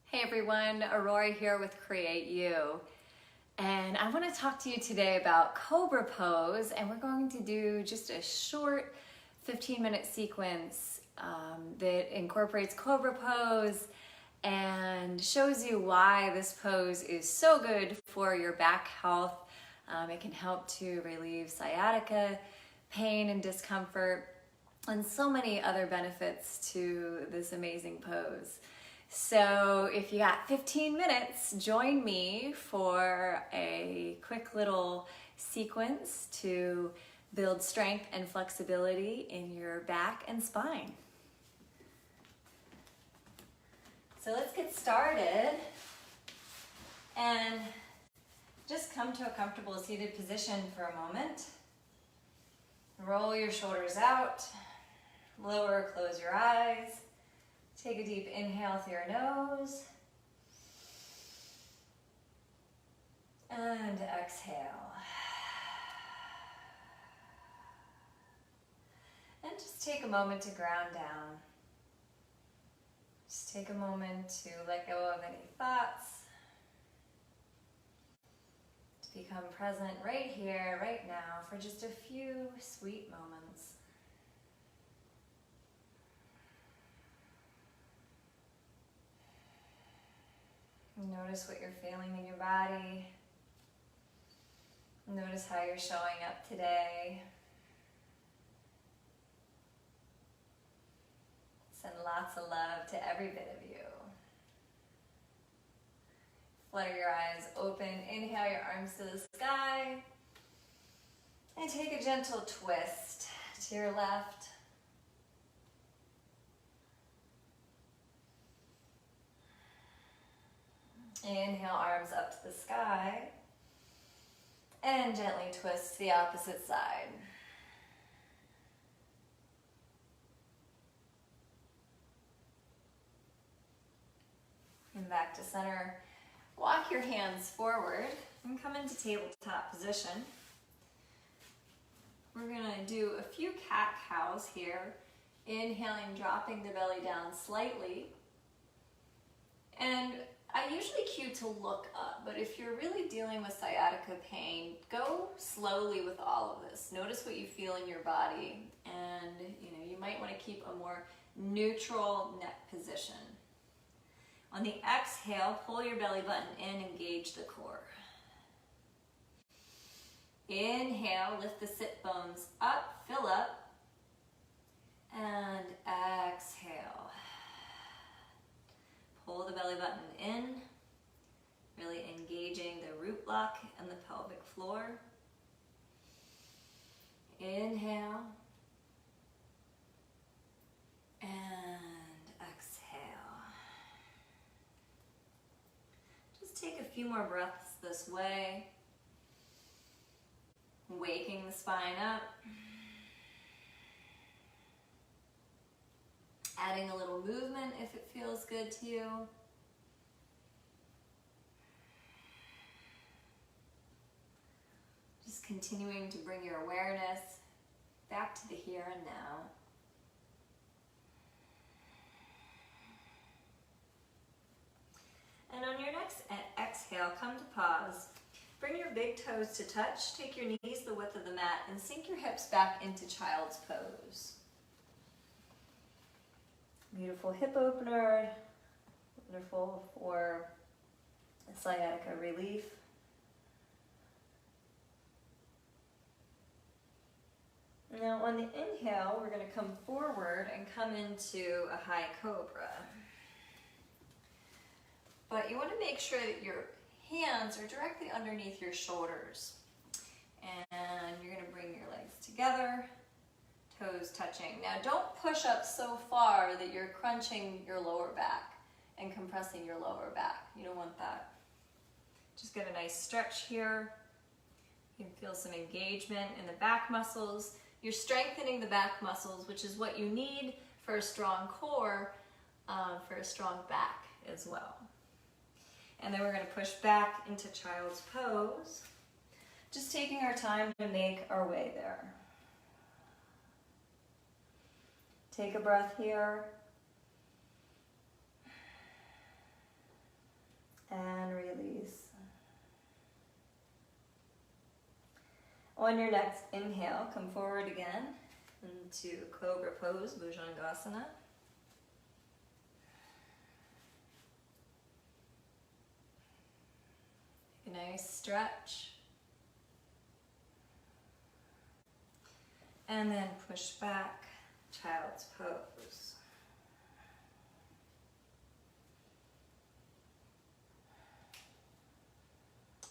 Hey everyone, Aurora here with Create You. And I want to talk to you today about Cobra pose, and we're going to do just a short 15-minute sequence that incorporates Cobra pose and shows you why this pose is so good for your back health. It can help to relieve sciatica, pain and discomfort, and so many other benefits to this amazing pose. So if you got 15 minutes, join me for a quick little sequence to build strength and flexibility in your back and spine. So let's get started and just come to a comfortable seated position for a moment. Roll your shoulders out, lower, close your eyes. Take a deep inhale through your nose and exhale. And just take a moment to ground down. Just take a moment to let go of any thoughts. To become present right here, right now, for just a few sweet moments. Notice what you're feeling in your body. Notice how you're showing up today. Send lots of love to every bit of you. Flutter your eyes open. Inhale your arms to the sky. And take a gentle twist to your left. Inhale, arms up to the sky, and gently twist to the opposite side. And back to center. Walk your hands forward and come into tabletop position. We're going to do a few cat-cows here. Inhaling, dropping the belly down slightly. And I usually cue to look up, but if you're really dealing with sciatica pain, go slowly with all of this. Notice what you feel in your body, and you might want to keep a more neutral neck position. On the exhale, pull your belly button in, engage the core. Inhale, lift the sit bones up, fill up, and exhale. Pull the belly button in, really engaging the root block and the pelvic floor. Inhale, and exhale. Just take a few more breaths this way, waking the spine up. Adding a little movement if it feels good to you. Just continuing to bring your awareness back to the here and now. And on your next exhale, come to pause. Bring your big toes to touch. Take your knees the width of the mat and sink your hips back into child's pose. Beautiful hip opener, wonderful for sciatica relief. Now on the inhale, we're going to come forward and come into a high cobra. But you want to make sure that your hands are directly underneath your shoulders. And you're going to bring your legs together. Toes touching. Now don't push up so far that you're crunching your lower back and compressing your lower back. You don't want that. Just get a nice stretch here. You can feel some engagement in the back muscles. You're strengthening the back muscles, which is what you need for a strong core, for a strong back as well. And then we're going to push back into child's pose. Just taking our time to make our way there. Take a breath here. And release. On your next inhale, come forward again into Cobra pose, Bhujangasana. A nice stretch. And then push back, child's pose.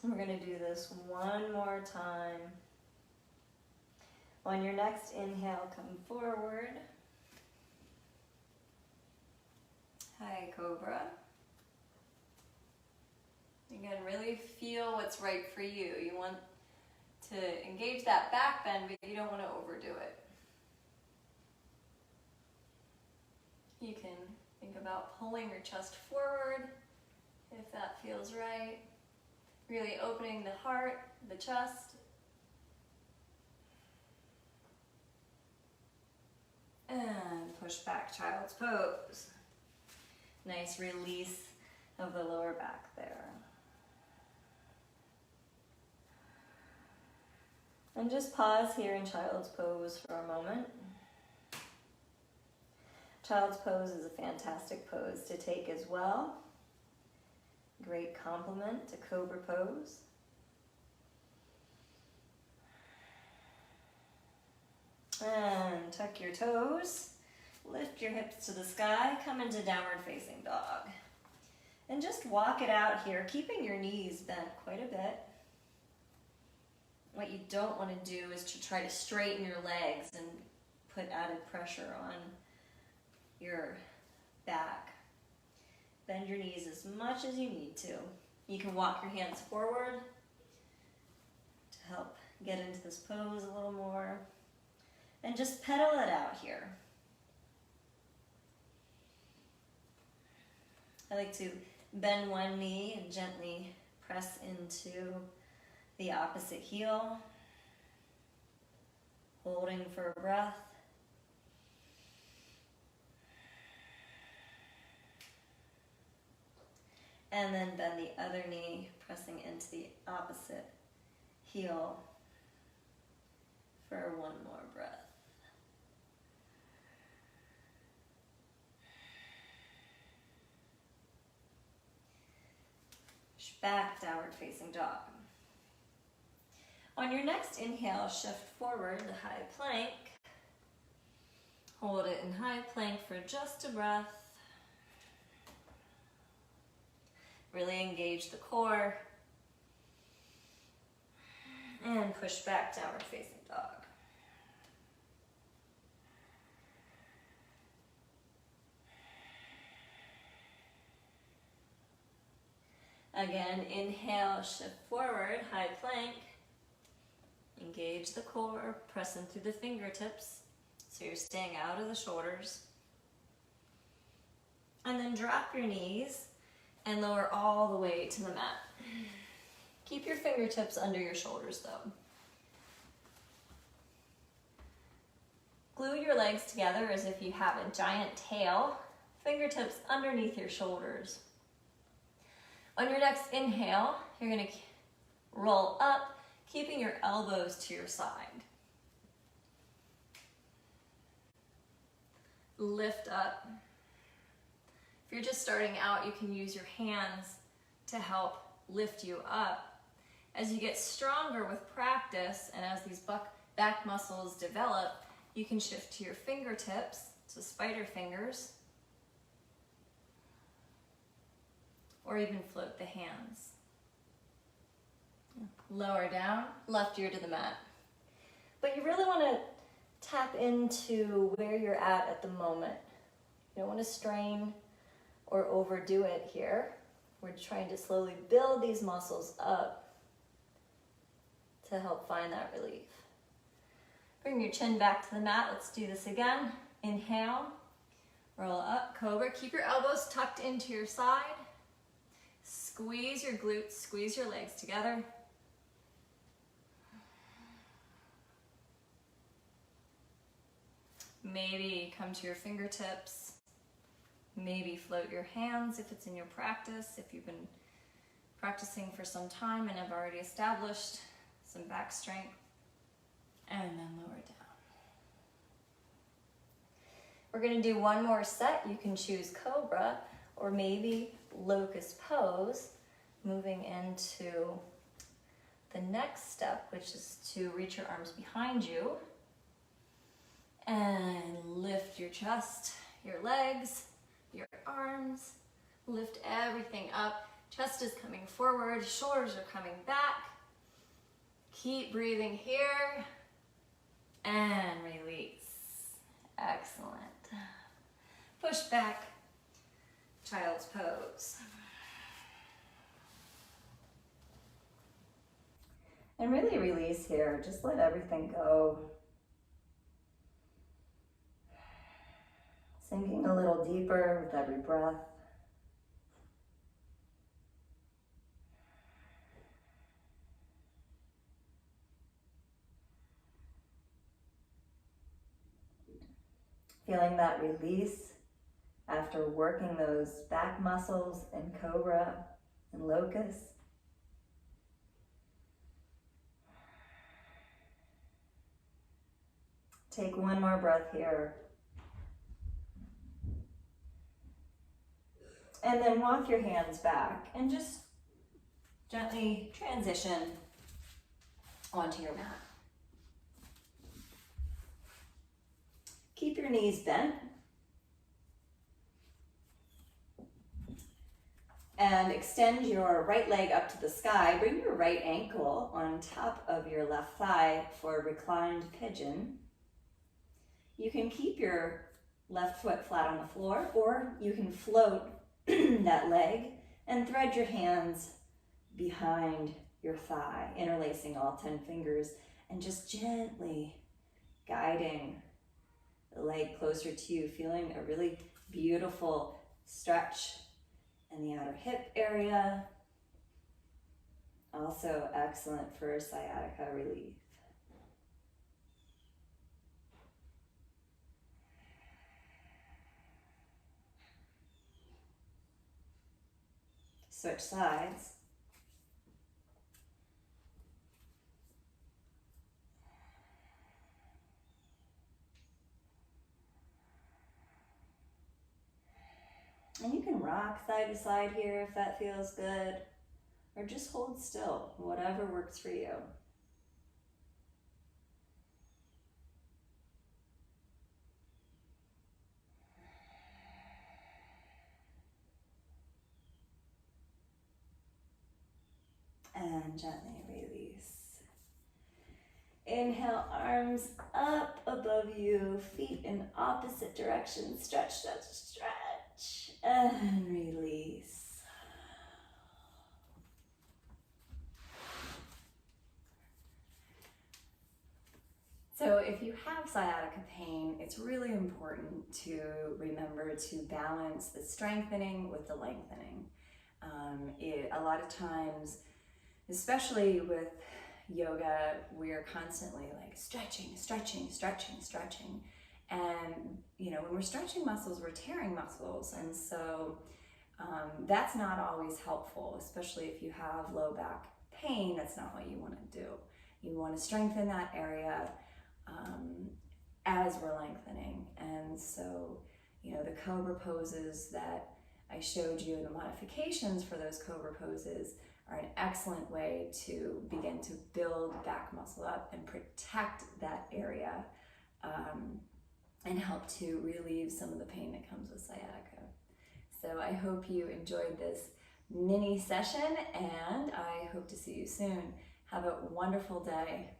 We're going to do this one more time. On your next inhale, come forward. High Cobra. Again, really feel what's right for you. You want to engage that back bend, but you don't want to overdo it. You can think about pulling your chest forward if that feels right. Really opening the heart, the chest. And push back, child's pose. Nice release of the lower back there. And just pause here in child's pose for a moment. Child's pose is a fantastic pose to take as well. Great complement to Cobra pose. And tuck your toes, lift your hips to the sky, come into downward facing dog. And just walk it out here, keeping your knees bent quite a bit. What you don't want to do is to try to straighten your legs and put added pressure on your back. Bend your knees as much as you need to. You can walk your hands forward to help get into this pose a little more. And just pedal it out here. I like to bend one knee and gently press into the opposite heel. Holding for a breath. And then bend the other knee, pressing into the opposite heel for one more breath. Back, downward facing dog. On your next inhale, shift forward to high plank. Hold it in high plank for just a breath. Really engage the core. And push back, downward facing dog. Again, inhale, shift forward, high plank. Engage the core, pressing through the fingertips so you're staying out of the shoulders. And then drop your knees and lower all the way to the mat. Keep your fingertips under your shoulders though. Glue your legs together as if you have a giant tail, fingertips underneath your shoulders. On your next inhale, you're going to roll up, keeping your elbows to your side. Lift up. If you're just starting out, you can use your hands to help lift you up. As you get stronger with practice, and as these back muscles develop, you can shift to your fingertips, so spider fingers, or even float the hands. Lower down, left ear to the mat. But you really want to tap into where you're at the moment. You don't want to strain or overdo it here. We're trying to slowly build these muscles up to help find that relief. Bring your chin back to the mat. Let's do this again. Inhale, roll up, Cobra. Keep your elbows tucked into your side. Squeeze your glutes, squeeze your legs together. Maybe come to your fingertips. Maybe float your hands if it's in your practice, if you've been practicing for some time and have already established some back strength. And then lower down. We're going to do one more set. You can choose Cobra or maybe Locust Pose, moving into the next step, which is to reach your arms behind you and lift your chest, your legs, your arms, lift everything up. Chest is coming forward, shoulders are coming back. Keep breathing here and release. Excellent. Push back, child's pose. And really release here, just let everything go. Sinking a little deeper with every breath. Feeling that release after working those back muscles in Cobra and Locust. Take one more breath here. And then walk your hands back and just gently transition onto your mat. Keep your knees bent. And extend your right leg up to the sky. Bring your right ankle on top of your left thigh for a reclined pigeon. You can keep your left foot flat on the floor, or you can float that leg and thread your hands behind your thigh, interlacing all 10 fingers and just gently guiding the leg closer to you, feeling a really beautiful stretch in the outer hip area. Also excellent for sciatica relief. Switch sides. And you can rock side to side here if that feels good, or just hold still, whatever works for you. And gently release. Inhale, arms up above you, feet in opposite directions. Stretch, stretch, stretch, and release. So if you have sciatica pain, it's really important to remember to balance the strengthening with the lengthening. A lot of times, especially with yoga, we're constantly like stretching, stretching, stretching, stretching. And when we're stretching muscles, we're tearing muscles. And so that's not always helpful, especially if you have low back pain. That's not what you want to do. You want to strengthen that area as we're lengthening. And so, the Cobra poses that I showed you, the modifications for those Cobra poses are an excellent way to begin to build back muscle up and protect that area and help to relieve some of the pain that comes with sciatica. So I hope you enjoyed this mini session, and I hope to see you soon. Have a wonderful day.